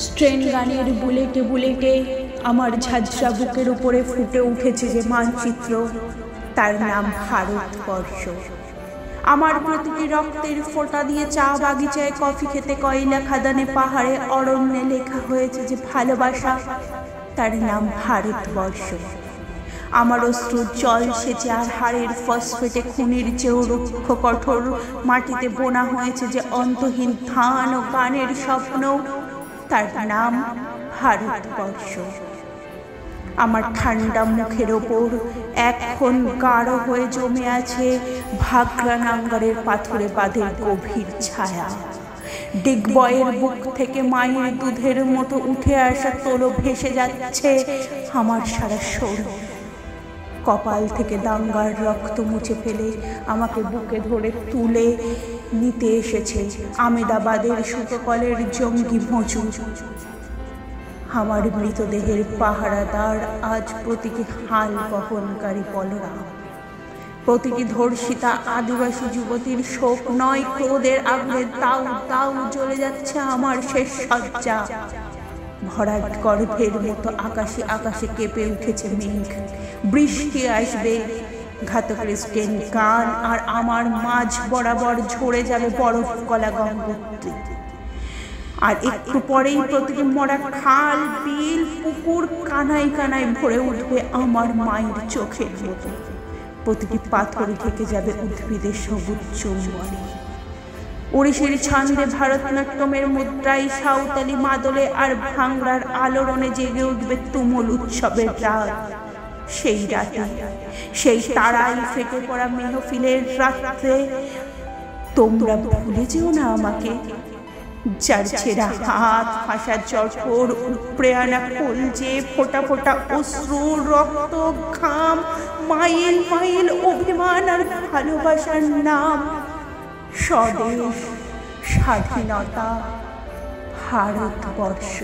Strain গানের বুলেটে বুলেটে আমার ঝাঁঝরা বুকের উপরে ফুটে উঠেছে যে মানচিত্র, তার নাম ভারতবর্ষ। আমার প্রতিটি রক্তের ফোঁটা দিয়ে চা বাগিচায় কফি খেতে, কয়লা খাদানে পাহাড়ে অরণ্যে লেখা হয়েছে যে ভালোবাসা, তার নাম ভারতবর্ষ। আমার অশ্রুর জল সেচে আর হাড়ের ফসফেটে খুনির চেয়েও রুক্ষ কঠোর মাটিতে বোনা হয়েছে যে অন্তহীন ধান ও গানের স্বপ্ন, তার নাম ভারতবর্ষ। আমার ঠান্ডা মুখের ওপর এখন গাঢ় হয়ে জমে আছে ভাগরা নাঙ্গরের পাথরে বাঁধের গভীর ছায়া। ডিগবয়ের বুক থেকে মায়ের দুধের মতো উঠে আসা তোলো ভেসে যাচ্ছে আমার সারা শরীর। কপাল থেকে দাঙ্গার রক্ত মুছে ফেলে আমাকে বুকে ধরে তুলে নিতে এসেছে আমেদাবাদের সুতকলের জঙ্গি মজু। আমার মৃতদেহের পাহারাদার আজ প্রতীকী হাল বহনকারী বলরাম। প্রতিটি ধর্ষিতা আদিবাসী যুবতীর শোক নয়, ক্রোধের আগুনে দাউ দাউ জ্বলে যাচ্ছে আমার শেষ সজ্জা। ভরাট গর্ভের মতো আকাশে আকাশে কেঁপে উঠেছে মেঘ। বৃষ্টি আসবে, ঘাতকের স্টেন গান আর আমার মাঝ বরাবর ঝরে যাবে বরফ গলা গঙ্গোত্রী। আর একটু পরেই প্রতিটি মরা খাল, বিল, পুকুর কানায় কানায় ভরে উঠবে আমার মায়ের চোখের মতো। প্রতিটি পাথর ঢেকে যাবে উদ্ভিদের সবুজ চৌবনে। ওড়িশির ছন্দে ভারতনাট্যমের মুদ্রায় সাঁওতালি মাদলে আর ভাংড়ার আলোড়নে জেগে উঠবে তুমুল উৎসবের রাত। সেই রাতে, সেই তারাই ফেটে পড়া মেহফিলের রাত্রে তোমরা ভুলে যেও না আমাকে। যার ছেঁড়া হাত, ফাঁসা জঠর, উপড়ে আনা কলজে, ফোঁটা ফোঁটা অশ্রু, রক্ত, ঘাম, মাইল মাইল অভিমান আর ভালোবাসার নাম স্বদেশ, স্বাধীনতা, ভারতবর্ষ।